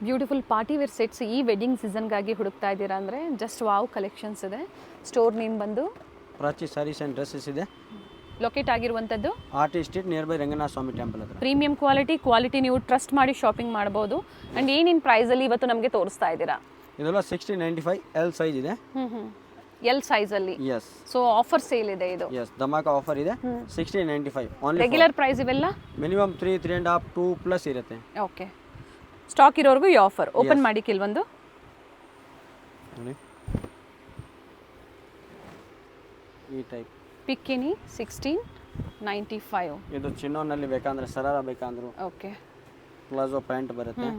Beautiful party wear sets ಈ wedding ಸೀಸನ್ಗಾಗಿ ಹುಡುಕ್ತಾ ಇದ್ದೀರಾ ಅಂದರೆ ಜಸ್ಟ್ ವಾವ್ ಕಲೆಕ್ಷನ್ಸ್ ಇದೆ. ಸ್ಟೋರ್ ನೇಮ್ ಬಂದು ಪ್ರಾಚಿ ಸ್ಯಾರೀಸ್ ಆ್ಯಂಡ್ ಡ್ರೆಸ್ಸಸ್ ಇದೆ. ಲೊಕೇಟ್ ಆಗಿರುವಂಥದ್ದು RT street near by Ranganatha Swamy temple ಹತ್ರ. ಪ್ರೀಮಿಯಂ ಕ್ವಾಲಿಟಿ ನೀವು ಟ್ರಸ್ಟ್ ಮಾಡಿ ಶಾಪಿಂಗ್ ಮಾಡ್ಬೋದು. ಆ್ಯಂಡ್ ಏನೇನು ಪ್ರೈಸಲ್ಲಿ ಇವತ್ತು ನಮಗೆ ತೋರಿಸ್ತಾ ಇದ್ದೀರಾ? ಇದೆಲ್ಲ 1695 ಎಲ್ ಸೈಜ್ ಇದೆ. ಎಲ್ ಸೈಜಲ್ಲಿ. ಎಸ್. ಸೊ ಆಫರ್ ಸೇಲ್ ಇದೆ ಇದು. ಎಸ್, ಧಮಾಕ ಆಫರ್ ಇದೆ. 1695 ಓನ್ಲಿ. ರೆಗ್ಯುಲರ್ ಪ್ರೈಸ್ ಇವೆಲ್ಲ ಮಿನಿಮಮ್ 3.5 2 ಪ್ಲಸ್ ಇರುತ್ತೆ. ಓಕೆ, ಸ್ಟಾಕ್ ಇರೋರ್ಗೂ ಈ ಆಫರ್. ಓಪನ್ ಮಾಡಿ ಕೆಲವೊಂದು ನೋಡಿ, ಈ ಟೈಪ್ ಪಿಕ್ಕಿನಿ 1695. ಇದು ಚಿನ್ನೋನಲ್ಲಿ ಬೇಕಂದ್ರೆ ಸರಾರ ಬೇಕಂದ್ರು ಓಕೆ, ಪ್ಲಾಜೋ ಪ್ಯಾಂಟ್ ಬರುತ್ತೆ.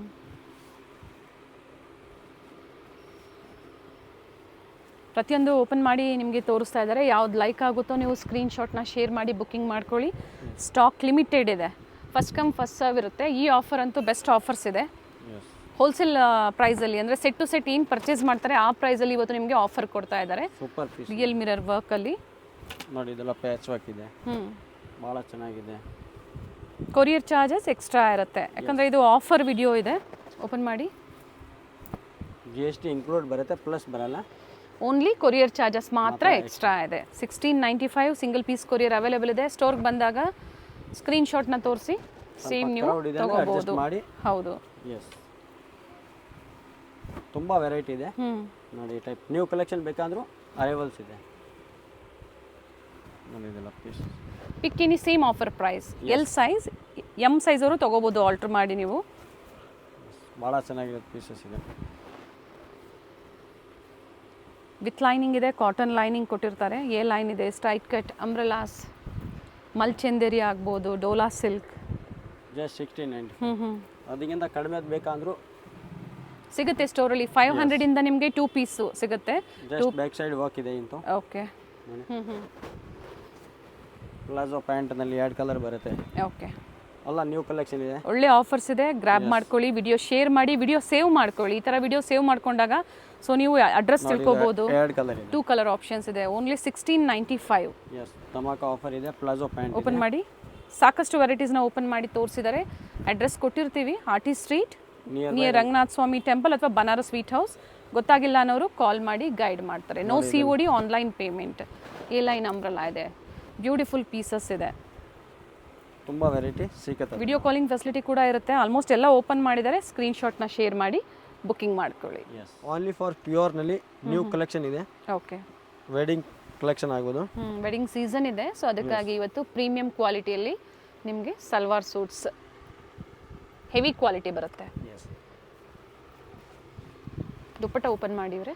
ಪ್ರತಿಯೊಂದು ಓಪನ್ ಮಾಡಿ ನಿಮಗೆ ತೋರಿಸ್ತಾ ಇದ್ದಾರೆ. ಯಾವ್ದು ಲೈಕ್ ಆಗುತ್ತೋ ನೀವು ಸ್ಕ್ರೀನ್ಶಾಟ್ನ ಶೇರ್ ಮಾಡಿ ಬುಕ್ಕಿಂಗ್ ಮಾಡ್ಕೊಳ್ಳಿ. ಸ್ಟಾಕ್ ಲಿಮಿಟೆಡ್ ಇದೆ, ಫಸ್ಟ್ ಕಮ್ ಫಸ್ಟ್ ಸರ್ವ್ ಇರುತ್ತೆ. ಈ ಆಫರ್ ಅಂತೂ ಬೆಸ್ಟ್ ಆಫರ್ಸ್ ಇದೆ. ಹೋಲ್ಸೇಲ್ ಪ್ರೈಸಲ್ಲಿ ಅಂದರೆ ಸೆಟ್ ಟು ಸೆಟ್ ಏನು ಪರ್ಚೇಸ್ ಮಾಡ್ತಾರೆ ಆ ಪ್ರೈಸಲ್ಲಿ ಇವತ್ತು ನಿಮಗೆ ಆಫರ್ ಕೊಡ್ತಾ ಇದ್ದಾರೆ. ಸೂಪರ್ ಪೀಸ್, ರಿಯಲ್ ಮಿರರ್ ವರ್ಕಲ್ಲಿ ನೋಡಿ. ಇದೆಲ್ಲ ಪ್ಯಾಚ್ ವರ್ಕ್ ಇದೆ, ಭಾಳ ಚೆನ್ನಾಗಿದೆ. ಕೊರಿಯರ್ ಚಾರ್ಜಸ್ ಎಕ್ಸ್ಟ್ರಾ ಇರುತ್ತೆ, ಯಾಕಂದರೆ ಇದು ಆಫರ್ ವಿಡಿಯೋ ಇದೆ. ಓಪನ್ ಮಾಡಿ. GST ಇನ್ಕ್ಲೂಡ್ ಬರುತ್ತೆ, ಪ್ಲಸ್ ಬರಲ್ಲ. ಓನ್ಲಿ ಕೊರಿಯರ್ ಚಾರ್ಜಸ್ ಮಾತ್ರ ಎಕ್ಸ್ಟ್ರಾ ಇದೆ. 1695 ಸಿಂಗಲ್ ಪೀಸ್ ಕೊರಿಯರ್ ಅವೈಲೇಬಲ್ ಇದೆ. ಸ್ಟೋರ್ಗೆ ಬಂದಾಗ ಸ್ಕ್ರೀನ್ಶಾಟ್ನ ತೋರಿಸಿ ಸೇಮ್ ನೀವು ತಗೋಬಹುದು. ಹೌದು, ಎಸ್. ತುಂಬ ವೆರೈಟಿ ಇದೆ ನೋಡಿ. ಟೈಪ್ ನ್ಯೂ ಕಲೆಕ್ಷನ್ ಬೇಕಂದ್ರೂ ಅರೈವಲ್ಸ್ ಇದೆ ನೋಡಿ. ಇದೆಲ್ಲ ಪೀಸ್ ಪಿಕ್ಕಿನಿ same offer price. L size M size ಅವರು ತಗೋಬಹುದು ಆಲ್ಟರ್ ಮಾಡಿ ನೀವು. ಭಾಳ ಚೆನ್ನಾಗಿರೋ ಪೀಸಸ್ ಇದೆ. ವಿತ್ ಲೈನಿಂಗ್ ಇದೆ, ಕಾಟನ್ ಲೈನಿಂಗ್ ಕೊಟ್ಟಿರ್ತಾರೆ. ಎ ಲೈನ್ ಇದೆ, ಸ್ಟ್ರೈಟ್ ಕಟ್, ಅಂಬ್ರೆಲಾಸ್, ಮಲ್ಚಂದೇರಿ ಆಗ್ಬೋದು, ಡೋಲಾ ಸಿಲ್ಕ್. ಜಸ್ಟ್ 1690. ಅದಕ್ಕಿಂತ ಕಡಿಮೆ ಬೇಕಂದ್ರೂ ಸಿಗುತ್ತೆ ಸ್ಟೋರಲ್ಲಿ. 500 ಇಂದ ನಿಮಗೆ 2 ಪೀಸು ಸಿಗುತ್ತೆ. ಜಸ್ಟ್ ಬ್ಯಾಕ್ ಸೈಡ್ ವರ್ಕ್ ಇದೆ ಇಂತು. ಓಕೆ. ಪ್ಲಾಜೋ ಪ್ಯಾಂಟ್ನಲ್ಲಿ 2 ಕಲರ್ ಬರುತ್ತೆ. ಓಕೆ, ಅಲ್ಲ ನ್ಯೂ ಕಲೆಕ್ಷನ್ ಇದೆ, ಒಳ್ಳೆ ಆಫರ್ಸ್ ಇದೆ. ಗ್ರ್ಯಾಬ್ ಮಾಡ್ಕೊಳ್ಳಿ, ವಿಡಿಯೋ ಶೇರ್ ಮಾಡಿ, ವಿಡಿಯೋ ಸೇವ್ ಮಾಡ್ಕೊಳ್ಳಿ. ಈ ಥರ ವಿಡಿಯೋ ಸೇವ್ ಮಾಡ್ಕೊಂಡಾಗ ಸೊ ನೀವು ಅಡ್ರೆಸ್ ತಿಳ್ಕೊಬೋದು. 2 ಕಲರ್ ಇದೆ, 2 ಕಲರ್ ಆಪ್ಷನ್ಸ್ ಇದೆ. ಓನ್ಲಿ 1695. ಎಸ್, ಧಮಾಕ ಆಫರ್ ಇದೆ. ಪ್ಲಾಜೋ ಪ್ಯಾಂಟ್ ಓಪನ್ ಮಾಡಿ. ಸಾಕಷ್ಟು ವೆರೈಟೀಸ್ನ ಓಪನ್ ಮಾಡಿ ತೋರಿಸಿದ್ದಾರೆ. ಅಡ್ರೆಸ್ ಕೊಟ್ಟಿರ್ತೀವಿ, RT street near Ranganatha Swamy temple ಅಥವಾ ಬನಾರಸ್ ಸ್ವೀಟ್ ಹೌಸ್. ಗೊತ್ತಾಗಿಲ್ಲ ಅನ್ನೋರು ಕಾಲ್ ಮಾಡಿ ಗೈಡ್ ಮಾಡ್ತಾರೆ. No COD, online payment. A line umbrella ಇದೆ, ಬ್ಯೂಟಿಫುಲ್ ಪೀಸಸ್ ಇದೆ. ತುಂಬ ವೆರೈಟಿ ಸಿಗುತ್ತೆ. ವಿಡಿಯೋ ಕಾಲಿಂಗ್ ಫೆಸಿಲಿಟಿ ಕೂಡ ಇರುತ್ತೆ. ಆಲ್ಮೋಸ್ಟ್ ಎಲ್ಲ ಓಪನ್ ಮಾಡಿದ್ದಾರೆ. ಸ್ಕ್ರೀನ್ಶಾಟ್ನ ಶೇರ್ ಮಾಡಿ ಬುಕ್ಕಿಂಗ್ ಮಾಡ್ಕೊಳ್ಳಿ. ಓನ್ಲಿ ಫಾರ್ ಪ್ಯೂರ್ನಲ್ಲಿ ನ್ಯೂ ಕಲೆಕ್ಷನ್ ಇದೆ. ಓಕೆ, ವೆಡ್ಡಿಂಗ್ ಕಲೆಕ್ಷನ್ ಆಗ್ಬೋದು. ವೆಡ್ಡಿಂಗ್ ಸೀಸನ್ ಇದೆ, ಸೊ ಅದಕ್ಕಾಗಿ ಇವತ್ತು ಪ್ರೀಮಿಯಂ ಕ್ವಾಲಿಟಿಯಲ್ಲಿ ನಿಮಗೆ ಸಲ್ವಾರ್ ಸೂಟ್ಸ್ ಹೆವಿ ಕ್ವಾಲಿಟಿ ಬರುತ್ತೆ. ದುಪ್ಪಟ್ಟ ಓಪನ್ ಮಾಡಿವ್ರೆ.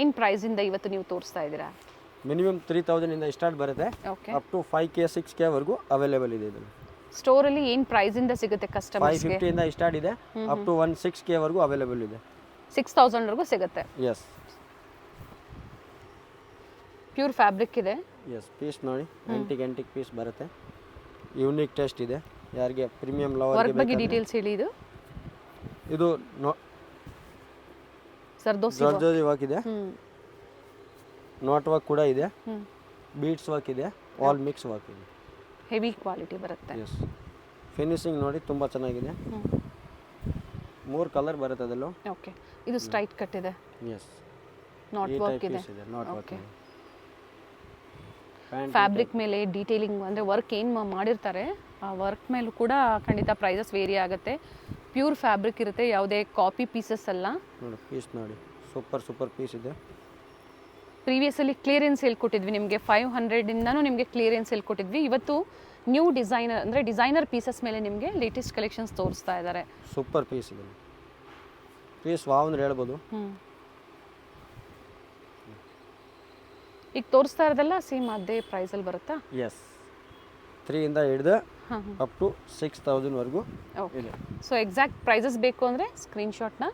ಏನು ಪ್ರೈಸಿಂದ ಇವತ್ತು ನೀವು ತೋರಿಸ್ತಾ ಇದ್ದೀರಾ? ಮಿನಿಮಮ್ 3000 ಇಂದ ಸ್ಟಾರ್ಟ್ ಬರುತ್ತೆ. Okay, up to 5K 6K ವರೆಗೂ ಅವೈಲೇಬಲ್ ಇದೆ. ಇದರಲ್ಲಿ ಸ್ಟೋರಲ್ಲಿ ಏನು ಪ್ರೈಸಿಂದ ಸಿಗುತ್ತೆ ಕಸ್ಟಮರ್ಸ್ಗೆ? 550 ಇಂದ ಸ್ಟಾರ್ಟ್ ಇದೆ, ಅಪ್ ಟು 6K ವರೆಗೂ ಅವೈಲೇಬಲ್ ಇದೆ. 6000 ವರೆಗೂ ಸಿಗುತ್ತೆ. ಎಸ್, ಪ್ಯೂರ್ ಫ್ಯಾಬ್ರಿಕ್ ಇದೆ. ಎಸ್, ಪೀಸ್ ನೋಡಿ, ಆಂಟಿಕ್ ಪೀಸ್ ಬರುತ್ತೆ. ಯೂನಿಕ್ ಟೇಸ್ಟ್ ಇದೆ. ಯಾರಿಗೆ ಪ್ರೀಮಿಯಂ ಲವರ್ ವರ್ಕ್ ಬಗ್ಗೆ ಡೀಟೇಲ್ಸ್ ಹೇಳಿ. ಇದು ಜರ್ದೋಸಿ ವರ್ಕ್ ಇದೆ, ನಾಟ್ ವರ್ಕ್ ಕೂಡ ಇದೆ, ಬೀಡ್ಸ್ ವರ್ಕ್ ಇದೆ, ಆಲ್ ಮಿಕ್ಸ್ ವರ್ಕ್ ಇದೆ. ಹೆವಿ ಕ್ವಾಲಿಟಿ ಬರುತ್ತೆ. ಎಸ್, ಫಿನಿಶಿಂಗ್ ನೋಡಿ ತುಂಬ ಚೆನ್ನಾಗಿದೆ. 3 ಕಲರ್ ಬರುತ್ತೆ ಅದರಲ್ಲೂ. ಓಕೆ, ಇದು ಸ್ಟ್ರೈಟ್ ಕಟ್ ಇದೆ. ಎಸ್, ನಾಟ್ ವರ್ಕ್ ಇದೆ. Not work. ಫ್ಯಾಬ್ರಿಕ್ ಮೇಲೆ ಡೀಟೇಲಿಂಗ್ ಅಂದರೆ ವರ್ಕ್ ಏನು ಮಾಡಿರ್ತಾರೆ ಆ ವರ್ಕ್ ಮೇಲೂ ಕೂಡ ಖಂಡಿತ ಪ್ರೈಸಸ್ ವೇರಿ ಆಗುತ್ತೆ. ಪ್ಯೂರ್ ಫ್ಯಾಬ್ರಿಕ್ ಇರುತ್ತೆ, ಯಾವುದೇ ಕಾಪಿ ಪೀಸಸ್ ಅಲ್ಲ. ನೋಡಿ ಪೀಸ್ ನೋಡಿ, ಸೂಪರ್ ಪೀಸ್ ಇದೆ. ಪ್ರೀವಿಯಸಲ್ಲಿ ಕ್ಲಿಯರೆನ್ಸ್ ಹೇಳ್ಕೊಟ್ಟಿದ್ವಿ ನಿಮಗೆ. 500 ಇಂದನೂ ನಿಮಗೆ ಕ್ಲಿಯರೆನ್ಸ್ ಹೇಳ್ಕೊಟ್ಟಿದ್ವಿ. ಇವತ್ತು ನ್ಯೂ ಡಿಸೈನರ್ ಅಂದರೆ ಡಿಸೈನರ್ ಪೀಸಸ್ ಮೇಲೆ ನಿಮಗೆ ಲೇಟೆಸ್ಟ್ ಕಲೆಕ್ಷನ್ಸ್ ತೋರಿಸ್ತಾ ಇದ್ದಾರೆ. ಸೂಪರ್ ಪೀಸ್ ಇದೆ. ಪೀಸ್ ವಾವ್ ಅಂದ್ರೆ ಹೇಳ್ಬೋದು. ಈಗ ತೋರಿಸ್ತಾ ಇರೋದೆಲ್ಲ ಸೇಮ್ ಅದೇ ಪ್ರೈಸಲ್ಲಿ ಬರುತ್ತಾ? ಎಸ್, 3 ಇಂದ ಹಿಡಿದು ಅಪ್ ಟು 6000 ವರೆಗೂ ಇದೆ. ಸೊ ಎಕ್ಸಾಕ್ಟ್ ಪ್ರೈಸಸ್ ಬೇಕು ಅಂದರೆ ಸ್ಕ್ರೀನ್ಶಾಟ್ನ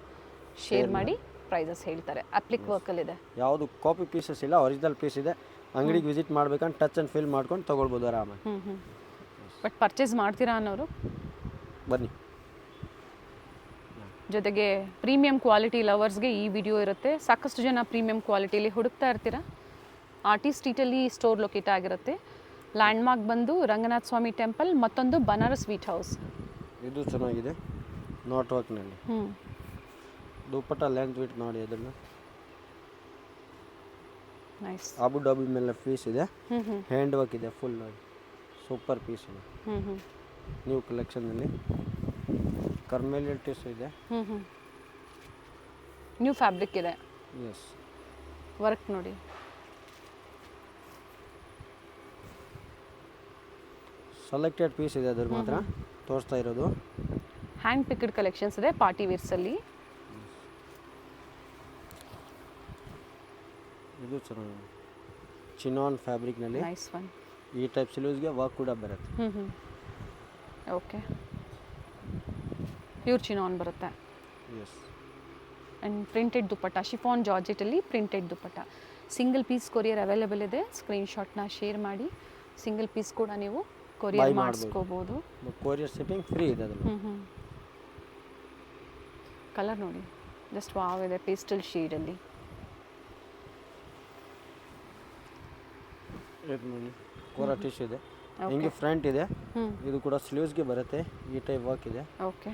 ಶೇರ್ ಮಾಡಿ ಪ್ರೈಸಸ್ ಹೇಳ್ತಾರೆ. ಅಪ್ಲಿಕ್ ವರ್ಕಲ್ಲಿದೆ. ಯಾವುದು ಕಾಪಿ ಪೀಸಸ್ ಇಲ್ಲ, ಒರಿಜಿನಲ್ ಪೀಸ್ ಇದೆ. ಅಂಗಡಿಗೆ ವಿಸಿಟ್ ಮಾಡ್ಬೇಕಂತ ಟಚ್ ಆ್ಯಂಡ್ ಫೀಲ್ ಮಾಡ್ಕೊಂಡು ತೊಗೊಳ್ಬೋದು ಆರಾಮಾಗಿ. ಬಟ್ ಪರ್ಚೇಸ್ ಮಾಡ್ತೀರಾ ಅನ್ನೋರು ಬನ್ನಿ. ಜೊತೆಗೆ ಪ್ರೀಮಿಯಂ ಕ್ವಾಲಿಟಿ ಲವರ್ಸ್ಗೆ ಈ ವಿಡಿಯೋ ಇರುತ್ತೆ. ಸಾಕಷ್ಟು ಜನ ಪ್ರೀಮಿಯಂ ಕ್ವಾಲಿಟಿಯಲ್ಲಿ ಹುಡುಕ್ತಾ ಇರ್ತೀರಾ. ಆರ್ಟಿ ಸ್ಟ್ರೀಟಲ್ಲಿ ಸ್ಟೋರ್ ಲೊಕೇಟ್ ಆಗಿರುತ್ತೆ. ಲ್ಯಾಂಡ್ಮಾರ್ಕ್ ಬಂದು ರಂಗನಾಥ ಸ್ವಾಮಿ ಟೆಂಪಲ್, ಮತ್ತೊಂದು ಬನಾರಸ್ ಸ್ವೀಟ್ ಹೌಸ್. ಇದು ಚೆನ್ನಾಗಿದೆ. ನಾಟ್ ವರ್ಕ್ನಲ್ಲಿ. ಹ್ಞೂ ದುಪ್ಪಟ್ಟ ಲೆಂತ್ ವಿಡ್ತ್ ನೋಡಿ ಅದನ್ನು. ನೈಸ್. ಅಬು ಡಾಬಿ ಮೇಲೆ ಪೀಸ್ ಇದೆ, ಹ್ಞೂ ಹ್ಞೂ ಹ್ಯಾಂಡ್ ವರ್ಕ್ ಇದೆ ಫುಲ್ ನೋಡಿ, ಸೂಪರ್ ಪೀಸ್ ಇದೆ. ಹ್ಞೂ ಹ್ಞೂ ನ್ಯೂ ಕಲೆಕ್ಷನ್ನಲ್ಲಿ ಕರ್ಮೆಲಿಯನ್ ಟಿಶ್ಯೂ ಇದೆ. ಹ್ಞೂ ಹ್ಞೂ ನ್ಯೂ ಫ್ಯಾಬ್ರಿಕ್ ಇದೆ, ಎಸ್. ವರ್ಕ್ ನೋಡಿ. ಸೆಲೆಕ್ಟೆಡ್ ಪೀಸ್ ಇದೆ ಅದ್ರ ಮಾತ್ರ ತೋರಿಸ್ತಾ ಇರೋದು. ಹ್ಯಾಂಡ್ ಪಿಕ್ಡ್ ಕಲೆಕ್ಷನ್ಸ್ ಇದೆ ಪಾರ್ಟಿ ವೇರ್ಸಲ್ಲಿ. ಇದು ಚೆನ್ನಾಗಿದೆ, ಚಿನಾನ್ ಫ್ಯಾಬ್ರಿಕ್ನಲ್ಲಿ. Nice one. ಈ ಟೈಪ್ ಸಿಲೂಸ್ಗೆ ವರ್ಕ್ ಕೂಡ ಬರುತ್ತೆ. ಹ್ಞೂ ಹ್ಞೂ ಓಕೆ. ಪ್ಯೂರ್ ಚಿನಾನ್ ಬರುತ್ತೆ. Yes. And printed dupatta, chiffon ಜಾರ್ಜೆಟಲ್ಲಿ printed dupatta. Single piece courier available ಇದೆ. ಸ್ಕ್ರೀನ್ಶಾಟ್ನ ಶೇರ್ ಮಾಡಿ ಸಿಂಗಲ್ ಪೀಸ್ ಕೂಡ ನೀವು ಕೊರಿಯರ್ ಮಾಡಿಸ್ಕೋಬೋದು. ಕೊರಿಯರ್ ಶಿಪ್ಪಿಂಗ್ ಫ್ರೀ ಇದೆ ಅದರಲ್ಲಿ. ಹ್ಞೂ ಹ್ಞೂ ಕಲರ್ ನೋಡಿ ಜಸ್ಟ್ ವಾವ್ ಇದೆ, ಪೇಸ್ಟಲ್ ಶೇಡಲ್ಲಿ. ಕೋರಾ ಟಿಶ್ಯೂ ಇದೆ, ಹಿಂಗೆ ಫ್ರಂಟ್ ಇದೆ. ಹ್ಞೂ ಇದು ಕೂಡ ಸ್ಲೀವ್ಸ್ಗೆ ಬರುತ್ತೆ, ಈ ಟೈಪ್ ವರ್ಕ್ ಇದೆ. ಓಕೆ.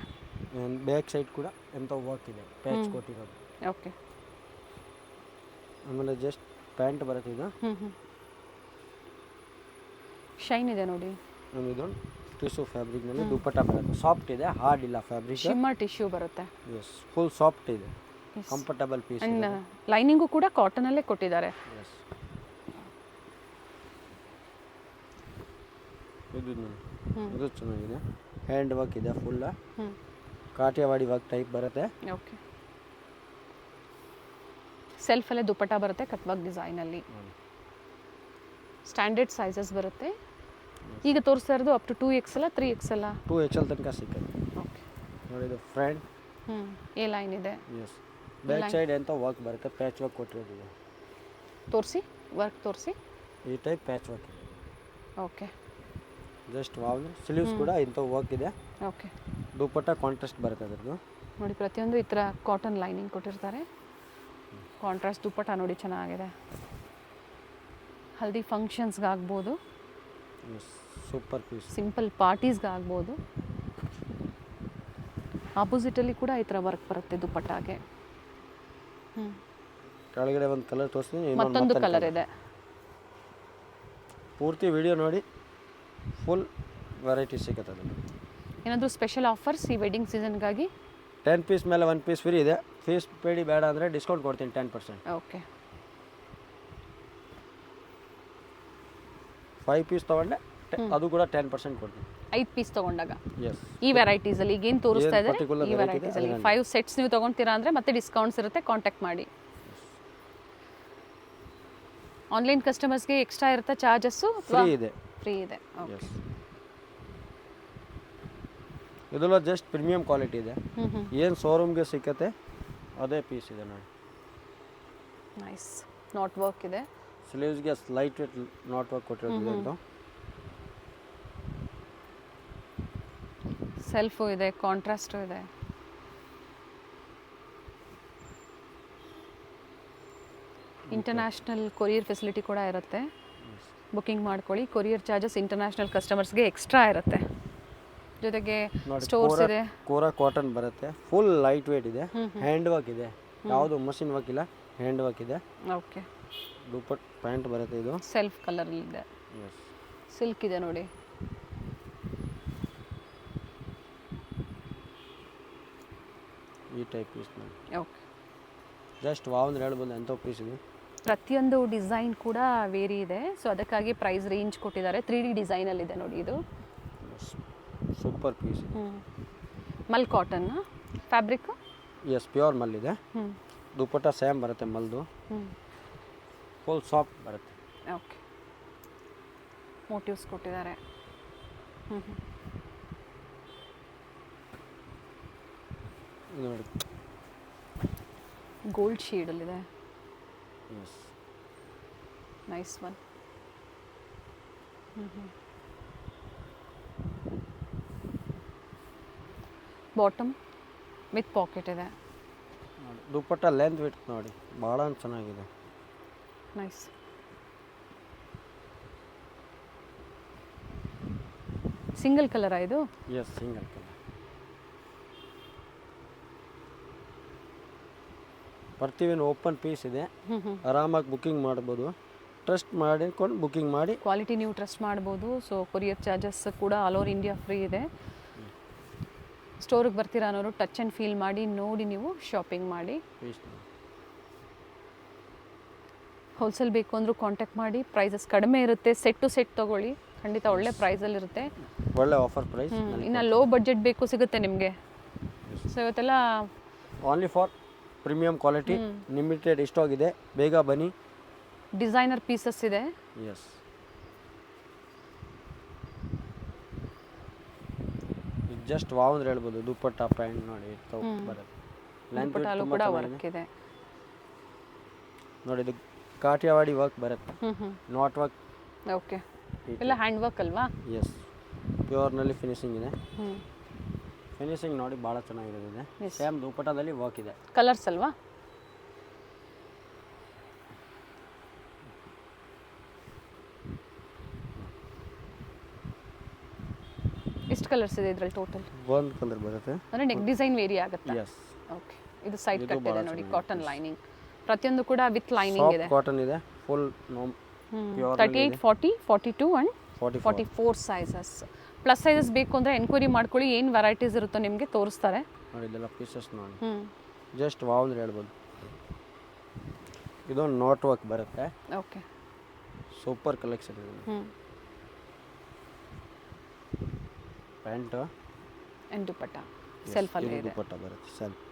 ಬ್ಯಾಕ್ ಸೈಡ್ ಕೂಡ ಎಂಥ ವರ್ಕ್ ಇದೆ, ಪ್ಯಾಚ್ ಕೊಟ್ಟಿರೋದು. ಓಕೆ. ಆಮೇಲೆ ಜಸ್ಟ್ ಪ್ಯಾಂಟ್ ಬರುತ್ತೆ ಇದು. ಹ್ಞೂ ಹ್ಞೂ ಶೈನ್ ಇದೆ ನೋಡಿ. ಇದು ಟಿಶ್ಯೂ ಫ್ಯಾಬ್ರಿಕ್ನಲ್ಲಿ ದುಪ್ಪಟ್ಟ ಬರುತ್ತೆ, ಸಾಫ್ಟ್ ಇದೆ, ಹಾರ್ಡ್ ಇಲ್ಲ ಫ್ಯಾಬ್ರಿಕ್. ಶಿಮ್ಮರ್ ಟಿಶ್ಯೂ ಬರುತ್ತೆ. ಎಸ್, ಫುಲ್ ಸಾಫ್ಟ್ ಇದೆ, ಕಂಫರ್ಟಬಲ್ ಪೀಸ್. ಆ್ಯಂಡ್ ಲೈನಿಂಗು ಕೂಡ ಕಾಟನಲ್ಲೇ ಕೊಟ್ಟಿದ್ದಾರೆ. ಎಸ್. ಇದು ಚೆನ್ನಾಗಿದೆ, ಹ್ಯಾಂಡ್ ವರ್ಕ್ ಇದೆ ಫುಲ್. ಹ್ಞೂ ಕಾಟಿಯಾವಾಡಿ ವರ್ಕ್ ಟೈಪ್ ಬರುತ್ತೆ. ಓಕೆ. ಸೆಲ್ಫಲ್ಲೇ ದುಪ್ಪಟ್ಟ ಬರುತ್ತೆ ಕಟ್ ವರ್ಕ್ ಡಿಸೈನಲ್ಲಿ. ಸ್ಟ್ಯಾಂಡರ್ಡ್ ಸೈಜಸ್ ಬರುತ್ತೆ. ಈಗ ತೋರಿಸ್ತಾ ಇರೋದು ಅಪ್ ಟು 2X ಅಲ್ಲ 3X ಅಲ್ಲ? 2XL ತನಕ ಸಿಗುತ್ತೆ. ಓಕೆ ನೋಡಿ ಇದು ಫ್ರಂಟ್. ಹ್ಞೂ ಎ ಲೈನ್ ಇದೆ. ಎಸ್. ಬ್ಯಾಕ್ ಸೈಡ್ ಎಂತ ವರ್ಕ್ ಬರುತ್ತೆ, ಪ್ಯಾಚ್ ವರ್ಕ್ ಕೊಟ್ಟಿರೋದು. ತೋರಿಸಿ, ವರ್ಕ್ ತೋರಿಸಿ. ಈ ಟೈಪ್ ಪ್ಯಾಚ್ ವರ್ಕ್ ಇದೆ. ಓಕೆ. Just wow. ಸ್ಲೀವ್ಸ್ ಕೂಡ ಇಂಥ ವರ್ಕ್ ಇದೆ. ಓಕೆ. ದುಪ್ಪಟ್ಟ ಕಾಂಟ್ರಾಸ್ಟ್ ಬರುತ್ತೆ ಅದ್ರದ್ದು. ನೋಡಿ ಪ್ರತಿಯೊಂದು ಈ ಥರ ಕಾಟನ್ ಲೈನಿಂಗ್ ಕೊಟ್ಟಿರ್ತಾರೆ. ಕಾಂಟ್ರಾಸ್ಟ್ ದುಪ್ಪಟ್ಟ ನೋಡಿ ಚೆನ್ನಾಗಿದೆ. ಹಲ್ದಿ ಫಂಕ್ಷನ್ಸ್ಗೆ ಆಗ್ಬೋದು, ಸೂಪರ್ ಪೀಸ್. ಸಿಂಪಲ್ ಪಾರ್ಟೀಸ್ಗೆ ಆಗ್ಬೋದು. ಆಪೋಸಿಟಲ್ಲಿ ಕೂಡ ಈ ಥರ ವರ್ಕ್ ಬರುತ್ತೆ ದುಪ್ಪಟ್ಟಾಗೆ. ಹ್ಞೂ ಕೆಳಗಡೆ ಒಂದು ಕಲರ್ ತೋರಿಸ್ತೀನಿ, ಮತ್ತೊಂದು ಕಲರ್ ಇದೆ. ಪೂರ್ತಿ ವಿಡಿಯೋ ನೋಡಿ, ಫುಲ್ ವೆರೈಟಿ ಸಿಗುತ್ತೆ ಅದರಲ್ಲಿ. ಏನಾದರೂ ಸ್ಪೆಷಲ್ ಆಫರ್ಸ್ ಈ ವೆಡ್ಡಿಂಗ್ ಸೀಸನ್ಗಾಗಿ? 10 ಪೀಸ್ ಮೇಲೆ 1 ಪೀಸ್ ಫ್ರೀ ಇದೆ. ಫೀಸ್ ಪೇಡಿ ಬೇಡ ಅಂದರೆ ಡಿಸ್ಕೌಂಟ್ ಕೊಡ್ತೀನಿ 10%. ಓಕೆ. 5 ಪೀಸ್ ತೊಗೊಂಡೆ ಅದು ಕೂಡ 10% ಕೊಡ್ತೀನಿ. 5 ಪೀಸ್ ತೊಗೊಂಡಾಗ ಎಸ್. ಈ ವೆರೈಟೀಸಲ್ಲಿ ಈಗೇನು ತೋರಿಸ್ತಾ ಇದ್ದಾರೆ ಈ ವೆರೈಟೀಸಲ್ಲಿ 5 ಸೆಟ್ಸ್ ನೀವು ತೊಗೊಳ್ತೀರಾ ಅಂದರೆ ಮತ್ತೆ ಡಿಸ್ಕೌಂಟ್ಸ್ ಇರುತ್ತೆ, ಕಾಂಟ್ಯಾಕ್ಟ್ ಮಾಡಿ. ಆನ್ಲೈನ್ ಕಸ್ಟಮರ್ಸ್ಗೆ ಎಕ್ಸ್ಟ್ರಾ ಇರುತ್ತೆ ಚಾರ್ಜಸ್ಸು? ಫ್ರೀ ಇದೆ. ಫ್ರೀ ಇದೆ. ಓಕೆ. ಇದೆಲ್ಲ ಜಸ್ಟ್ ಪ್ರೀಮಿಯಂ ಕ್ವಾಲಿಟಿ ಇದೆ. ಏನು ಶೋರೂಮ್ಗೆ ಸಿಕ್ಕತ್ತೆ ಅದೇ ಪೀಸ್ ಇದೆ ನೋಡಿ. ನೈಸ್. ನಾಟ್ ವರ್ಕ್ ಇದೆ. ಸ್ಲೀವ್ಸ್ಗೆ ಲೈಟ್ ವೇಟ್ ನಾಟ್ ವರ್ಕ್ ಕೊಟ್ಟಿರೋದು ಅಂತ. ಸೆಲ್ಫು ಇದೆ, ಕಾಂಟ್ರಾಸ್ಟು ಇದೆ. ಇಂಟರ್ನ್ಯಾಷನಲ್ ಕೊರಿಯರ್ ಫೆಸಿಲಿಟಿ ಕೂಡ ಇರುತ್ತೆ. ಬುಕ್ಕಿಂಗ್ ಮಾಡ್ಕೊಳ್ಳಿ. ಕೊರಿಯರ್ ಚಾರ್ಜಸ್ ಇಂಟರ್ನ್ಯಾಷನಲ್ ಕಸ್ಟಮರ್ಸ್ಗೆ ಎಕ್ಸ್ಟ್ರಾ ಇರುತ್ತೆ. ಜೊತೆಗೆ ಸ್ಟೋರ್ಸ್ ಇದೆ. ಕೋರಾ ಕಾಟನ್ ಬರುತ್ತೆ, ಫುಲ್ ಲೈಟ್ ವೇಟ್ ಇದೆ, ಹ್ಯಾಂಡ್ ವರ್ಕ್ ಇದೆ, ಯಾವುದು ಮಷಿನ್ ವರ್ಕ್ ಇಲ್ಲ, ಹ್ಯಾಂಡ್ ವರ್ಕ್ ಇದೆ. ಓಕೆ. ದುಪ್ಪಟ್ ಪ್ಯಾಂಟ್ ಬರುತ್ತೆ, ಇದು ಸೆಲ್ಫ್ ಕಲರ್ ಇದೆ. ಸಿಲ್ಕ್ ಇದೆ ನೋಡಿ. ಈ ಟೈಪ್ ಪೀಸ್ ನೋಡಿ. ಓಕೆ. ಜಸ್ಟ್ ವಾವ್ ಅಂದ್ರೆ ಹೇಳ್ಬೋದು ಎಂಥ ಪೀಸ್ ಇದೆ. ಪ್ರತಿಯೊಂದು ಡಿಸೈನ್ ಕೂಡ ವೇರಿ ಇದೆ, ಸೊ ಅದಕ್ಕಾಗಿ ಪ್ರೈಸ್ ರೇಂಜ್ ಕೊಟ್ಟಿದ್ದಾರೆ. 3D ಡಿಸೈನಲ್ಲಿದೆ ನೋಡಿ ಇದು. Super piece. Mul cotton fabric. Yes, pure mul ಇದೆ. ದುಪ್ಪಟ್ಟ ಸೇಮ್ ಬರುತ್ತೆ ಮಲ್ದು, ಫುಲ್ ಸಾಫ್ಟ್ ಬರುತ್ತೆ. ಓಕೆ. ಮೋಟಿವ್ಸ್ ಕೊಟ್ಟಿದ್ದಾರೆ. ನೋಡಿ ಗೋಲ್ಡ್ ಶೇಡಲ್ಲಿದೆ. Yes. Nice one. Bottom with pocket ಇದೆ. ದುಪ್ಪಟ್ಟ ಲೆಂತ್ ವಿಡ್ತ್ ನೋಡಿ, ಭಾಳ ಚೆನ್ನಾಗಿದೆ. ನೈಸ್. ಸಿಂಗಲ್ ಕಲರಾ ಇದು? Yes, single colour. ಪ್ರತಿಯೊಂದು ಓಪನ್ ಪೀಸ್ ಇದೆ, ಆರಾಮಾಗಿ ಬುಕ್ಕಿಂಗ್ ಮಾಡ್ಬೋದು. ಟ್ರಸ್ಟ್ ಮಾಡಿಕೊಂಡು ಬುಕ್ಕಿಂಗ್ ಮಾಡಿ ಕ್ವಾಲಿಟಿ ನೀವು ಟ್ರಸ್ಟ್ ಮಾಡ್ಬೋದು. ಸೊ ಕೊರಿಯರ್ ಚಾರ್ಜಸ್ ಕೂಡ ಆಲ್ ಓವರ್ ಇಂಡಿಯಾ ಫ್ರೀ ಇದೆ. ಸ್ಟೋರಿಗೆ ಬರ್ತೀರಾ ಅನ್ನೋರು ಟಚ್ ಆ್ಯಂಡ್ ಫೀಲ್ ಮಾಡಿ ನೋಡಿ ನೀವು ಶಾಪಿಂಗ್ ಮಾಡಿ. ಹೋಲ್ಸೇಲ್ ಬೇಕು ಅಂದರೂ ಕಾಂಟ್ಯಾಕ್ಟ್ ಮಾಡಿ. ಪ್ರೈಸಸ್ ಕಡಿಮೆ ಇರುತ್ತೆ. ಸೆಟ್ ಟು ಸೆಟ್ ತೊಗೊಳ್ಳಿ, ಖಂಡಿತ ಒಳ್ಳೆ ಪ್ರೈಸಲ್ಲಿರುತ್ತೆ. ಒಳ್ಳೆ ಆಫರ್ ಪ್ರೈಸ್. ಇನ್ನು ಲೋ ಬಡ್ಜೆಟ್ ಬೇಕು ಸಿಗುತ್ತೆ ನಿಮಗೆ. ಸೊ ಇವತ್ತೆಲ್ಲ only for premium quality, limited stock ಇದೆ, ಬೇಗ ಬನ್ನಿ. ಡಿಸೈನರ್ ಪೀಸಸ್ ಇದೆ. ಎಸ್, ಜಸ್ಟ್ ವಾವ್ ಅಂದ್ರೆ ಹೇಳ್ಬೋದು. ದುಪ್ಪಟ್ಟ ಪ್ಯಾಂಟ್ ನೋಡಿ ಬರುತ್ತೆ, ದುಪ್ಪಟ್ಟಲ್ಲೂ ಕೂಡ ವರ್ಕ್ ಇದೆ ನೋಡಿ. ಇದು ಕಾಠಿಯಾವಾಡಿ ವರ್ಕ್ ಬರುತ್ತೆ, ನಾಟ್ ವರ್ಕ್. ಓಕೆ, ಎಲ್ಲ ಹ್ಯಾಂಡ್ ವರ್ಕ್ ಅಲ್ವಾ? ಎಸ್, ಪ್ಯೂರ್ನಲ್ಲಿ ಫಿನಿಶಿಂಗ್ ಇದೆ. ಫಿನಿಶಿಂಗ್ ನೋಡಿ ಭಾಳ ಚೆನ್ನಾಗಿರೋದಿದೆ. ಸೇಮ್ ದುಪ್ಪಟ್ಟದಲ್ಲಿ ವರ್ಕ್ ಇದೆ. ಕಲರ್ಸ್ ಅಲ್ವಾ? ಎಷ್ಟು ಕಲರ್ಸ್ ಇದೆ ಇದರಲ್ಲಿ ಟೋಟಲ್? ಒಂದು ಕಲರ್ ಬರುತ್ತೆ. ಅಂದರೆ ನೆಕ್ ಡಿಸೈನ್ ವೇರಿ ಆಗುತ್ತೆ. ಎಸ್. ಓಕೆ, ಇದು ಸೈಡ್ ಕಟ್ ಇದೆ ನೋಡಿ, ಕಾಟನ್ ಲೈನಿಂಗ್. ಪ್ರತಿಯೊಂದು ಕೂಡ ವಿತ್ ಲೈನಿಂಗ್ ಇದೆ. ಕಾಟನ್ ಇದೆ, full 38, 40, 42 and 44 sizes. Plus sizes ಬೇಕು ಅಂದರೆ ಎನ್ಕ್ವೈರಿ ಮಾಡ್ಕೊಳ್ಳಿ. ಏನು ವೆರೈಟೀಸ್ ಇರುತ್ತೋ ನಿಮಗೆ ತೋರಿಸ್ತಾರೆ ನೋಡಿ. ಇದೆಲ್ಲ ಪೀಸಸ್ ನೋಡಿ, ಜಸ್ಟ್ ವಾವ್ ಅಂದ್ರೆ ಹೇಳ್ಬೋದು. ಇದೊಂದು ನಾಟ್ ವರ್ಕ್ ಬರುತ್ತೆ. ಓಕೆ, ಸೂಪರ್ ಕಲೆಕ್ಷನ್ ಇದೆ. ಪ್ಯಾಂಟ್ ಆ್ಯಂಡ್ ದುಪ್ಪಟ್ಟ ಸೆಲ್ಫಲ್ಲಿ ಇದೆ. ದುಪ್ಪಟ್ಟ ಬರುತ್ತೆ, ಸೆಲ್ಫ್.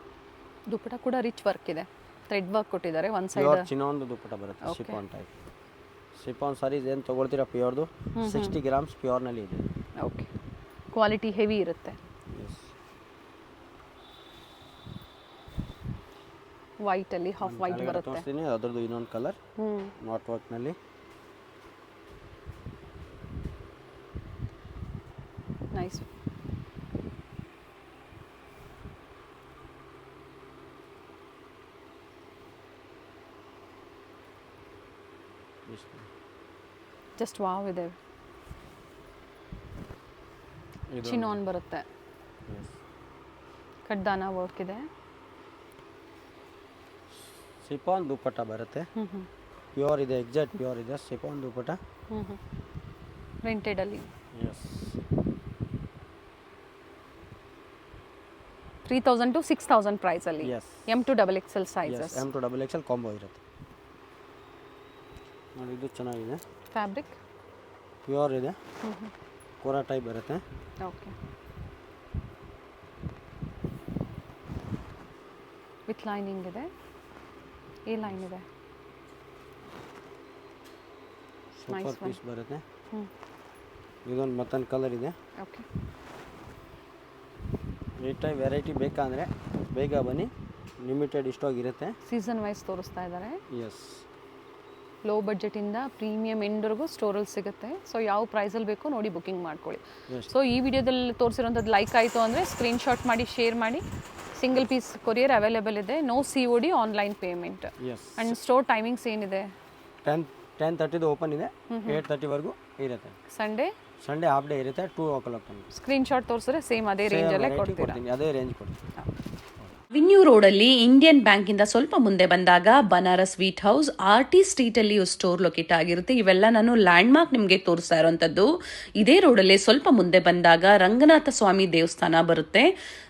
ದುಪ್ಪಟ್ಟ ಕೂಡ ರಿಚ್ ವರ್ಕ್ ಇದೆ, ಥ್ರೆಡ್ ವರ್ಕ್ ಕೊಟ್ಟಿದ್ದಾರೆ. ಒಂದು ಸೈಡ್ ಚಿನ್ನೊಂದು ದುಪ್ಪಟ್ಟ ಬರುತ್ತೆ, ಶಿಫಾನ್ ಟೈಪ್. ಶಿಫಾನ್ ಸಾರೀಸ್ ಏನು ತೊಗೊಳ್ತೀರಾ ಪ್ಯೂರ್ದು, 60 ಗ್ರಾಮ್ಸ್ ಪ್ಯೂರ್ನಲ್ಲಿ ಇದೆ. ಓಕೆ, ಕ್ವಾಲಿಟಿ ಹೆವಿ ಇರುತ್ತೆ. ವೈಟಲ್ಲಿ ಹಾಫ್ ವೈಟ್ ಬರುತ್ತೆ. ತೋರಿಸ್ತೀನಿ ಅದರದ್ದು ಇನ್ನೊಂದು ಕಲರ್ ನಾಟ್ ವರ್ಕ್ನಲ್ಲಿ. ನೈಸ್. ಜಸ್ಟ್ ವಾವ್ ಇದೆ. ಚಿನಾನ್ ಬರುತ್ತೆ, ಕಡ್ದಾನ ವರ್ಕ್ ಇದೆ. ಶಿಫಾನ್ ದುಪ್ಪಟ್ಟ ಬರುತ್ತೆ, ಪ್ಯೂರ್ ಇದೆ, ಎಕ್ಸಾಕ್ಟ್ ಪ್ಯೂರ್ ಇದೆ. ಶಿಫಾನ್ ದುಪ್ಪಟ್ಟ ಪ್ರಿಂಟೆಡ್ ಅಲ್ಲಿ. ಎಸ್, 3000 to 6000 ಪ್ರೈಸ್ ಅಲ್ಲಿ. Yes, M to XXL sizes. M to XXL combo ಇರುತ್ತೆ ನೋಡಿ. ಇದು ಚೆನ್ನಾಗಿದೆ. ಫ್ಯಾಬ್ರಿಕ್ ಪ್ಯೂರ್ ಇದೆ, ಕೋರಾ ಟೈಪ್ ಬರುತ್ತೆ. ಓಕೆ, ವಿತ್ ಲೈನಿಂಗ್ ಇದೆ. ಈ ಲೈನ್ ಇದೆ. ಸೂಪರ್ ಪೀಸ್ ಬರುತ್ತೆ. ಇದೊಂದು ಮತ್ತೊಂದು ಕಲರ್ ಇದೆ. ಓಕೆ, ಈ ಟೈಪ್ ವೆರೈಟಿ ಬೇಕಂದರೆ ಬೇಗ ಬನ್ನಿ, ಲಿಮಿಟೆಡ್ ಸ್ಟಾಕ್ ಇರುತ್ತೆ. ಸೀಸನ್ ವೈಸ್ ತೋರಿಸ್ತಾ ಇದ್ದಾರೆ. ಎಸ್, ಲೋ ಬಡ್ಜೆಟಿಂದ ಪ್ರೀಮಿಯಂ ಎಂಡ್ವರೆಗೂ ಸ್ಟೋರಲ್ಲಿ ಸಿಗುತ್ತೆ. ಸೊ ಯಾವ ಪ್ರೈಸಲ್ಲಿ ಬೇಕೋ ನೋಡಿ ಬುಕ್ಕಿಂಗ್ ಮಾಡ್ಕೊಳ್ಳಿ. ಸೊ ಈ ವಿಡಿಯೋದಲ್ಲಿ ತೋರಿಸಿರೋಂಥದ್ದು ಲೈಕ್ ಆಯಿತು ಅಂದರೆ ಸ್ಕ್ರೀನ್ಶಾಟ್ ಮಾಡಿ ಶೇರ್ ಮಾಡಿ. ಸಿಂಗಲ್ ಪೀಸ್ ಕೊರಿಯರ್ ಅವೈಲೇಬಲ್ ಇದೆ. No COD, online payment. And store timings ಏನಿದೆ? 10:30 ಓಪನ್ ಇದೆ, 8:30ವರೆಗೂ ಇರುತ್ತೆ. ಸಂಡೇ ಹಾಫ್ ಡೇ ಇರುತ್ತೆ, 2 o'clock. ಸ್ಕ್ರೀನ್ಶಾಟ್ ತೋರಿಸಿದ್ರೆ ಸೇಮ್ ಅದೇ ರೇಂಜಲ್ಲೇ ಕೊಡ್ತೀನಿ. ಅದೇ ರೇಂಜ್ ಕೊಡ್ತೀನಿ. ವಿನ್ಯೂ ರೋಡಲ್ಲಿ ಇಂಡಿಯನ್ ಬ್ಯಾಂಕಿಂದ ಸ್ವಲ್ಪ ಮುಂದೆ ಬಂದಾಗ ಬನಾರಸ್ ಸ್ವೀಟ್ ಹೌಸ್, RT ಸ್ಟ್ರೀಟಲ್ಲಿ ಸ್ಟೋರ್ ಲೊಕೇಟ್ ಆಗಿರುತ್ತೆ. ಇವೆಲ್ಲ ನಾನು ಲ್ಯಾಂಡ್ ಮಾರ್ಕ್ ನಿಮಗೆ ತೋರಿಸ್ತಾ ಇರೋಂಥದ್ದು. ಇದೇ ರೋಡಲ್ಲಿ ಸ್ವಲ್ಪ ಮುಂದೆ ಬಂದಾಗ ರಂಗನಾಥ ಸ್ವಾಮಿ ದೇವಸ್ಥಾನ ಬರುತ್ತೆ.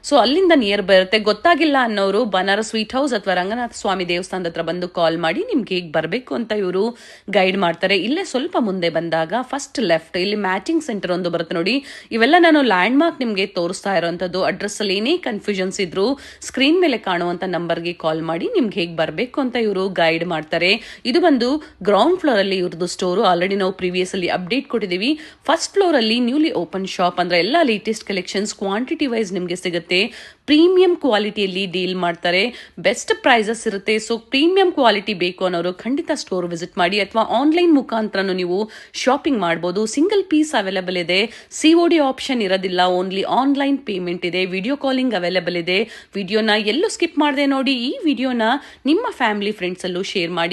ಸೊ ಅಲ್ಲಿಂದ ನಿಯರ್ ಬರುತ್ತೆ. ಗೊತ್ತಾಗಿಲ್ಲ ಅನ್ನೋರು ಬನಾರಸ್ ಸ್ವೀಟ್ ಹೌಸ್ ಅಥವಾ ರಂಗನಾಥ ಸ್ವಾಮಿ ದೇವಸ್ಥಾನದ ಹತ್ರ ಬಂದು ಕಾಲ್ ಮಾಡಿ ನಿಮ್ಗೆ ಈಗ ಬರಬೇಕು ಅಂತ ಇವರು ಗೈಡ್ ಮಾಡ್ತಾರೆ. ಇಲ್ಲೇ ಸ್ವಲ್ಪ ಮುಂದೆ ಬಂದಾಗ ಫಸ್ಟ್ ಲೆಫ್ಟ್ ಇಲ್ಲಿ ಮ್ಯಾಚಿಂಗ್ ಸೆಂಟರ್ ಒಂದು ಬರುತ್ತೆ ನೋಡಿ. ಇವೆಲ್ಲ ನಾನು ಲ್ಯಾಂಡ್ ಮಾರ್ಕ್ ನಿಮಗೆ ತೋರಿಸ್ತಾ ಇರೋಂಥದ್ದು. ಅಡ್ರೆಸ್ ಅಲ್ಲಿ ಏನೇ ಕನ್ಫ್ಯೂಷನ್ಸ್ ಇದ್ರು ಸ್ಕ್ರೀನ್ ಮೇಲೆ ಕಾಣುವಂತ ನಂಬರ್ಗೆ ಕಾಲ್ ಮಾಡಿ ನಿಮ್ಗೆ ಹೇಗೆ ಬರಬೇಕು ಅಂತ ಇವರು ಗೈಡ್ ಮಾಡ್ತಾರೆ. ಇದು ಬಂದು ಗ್ರೌಂಡ್ ಫ್ಲೋರ್ ಅಲ್ಲಿ ಇವ್ರದ್ದು ಸ್ಟೋರು. ಆಲ್ರೆಡಿ ನಾವು ಪ್ರೀವಿಯಸ್ ಅಲ್ಲಿ ಅಪ್ಡೇಟ್ ಕೊಟ್ಟಿದ್ದೀವಿ. ಫಸ್ಟ್ ಫ್ಲೋರ್ ಅಲ್ಲಿ ನ್ಯೂಲಿ ಓಪನ್ ಶಾಪ್, ಅಂದ್ರೆ ಎಲ್ಲ ಲೇಟೆಸ್ಟ್ ಕಲೆಕ್ಷನ್ಸ್ ಕ್ವಾಂಟಿಟಿ ವೈಸ್ ನಿಮಗೆ ಸಿಗುತ್ತೆ. ಪ್ರೀಮಿಯಂ ಕ್ವಾಲಿಟಿಯಲ್ಲಿ ಡೀಲ್ ಮಾಡ್ತಾರೆ. ಬೆಸ್ಟ್ ಪ್ರೈಸಸ್ ಇರುತ್ತೆ. ಸೊ ಪ್ರೀಮಿಯಂ ಕ್ವಾಲಿಟಿ ಬೇಕು ಅನ್ನೋರು ಖಂಡಿತ ಸ್ಟೋರ್ ವಿಸಿಟ್ ಮಾಡಿ, ಅಥವಾ ಆನ್ಲೈನ್ ಮುಖಾಂತರನು ನೀವು ಶಾಪಿಂಗ್ ಮಾಡಬಹುದು. ಸಿಂಗಲ್ ಪೀಸ್ ಅವೈಲೇಬಲ್ ಇದೆ. COD ಆಪ್ಷನ್ ಇರೋದಿಲ್ಲ, ಓನ್ಲಿ ಆನ್ಲೈನ್ ಪೇಮೆಂಟ್ ಇದೆ. ವಿಡಿಯೋ ಕಾಲಿಂಗ್ ಅವೈಲೇಬಲ್ ಇದೆ. ವಿಡಿಯೋನ ಎಲ್ಲೂ ಸ್ಕಿಪ್ ಮಾಡದೆ ನೋಡಿ. ಈ ವಿಡಿಯೋನ ನಿಮ್ಮ ಫ್ಯಾಮಿಲಿ ಫ್ರೆಂಡ್ಸ್ ಅಲ್ಲೂ ಶೇರ್ ಮಾಡಿ.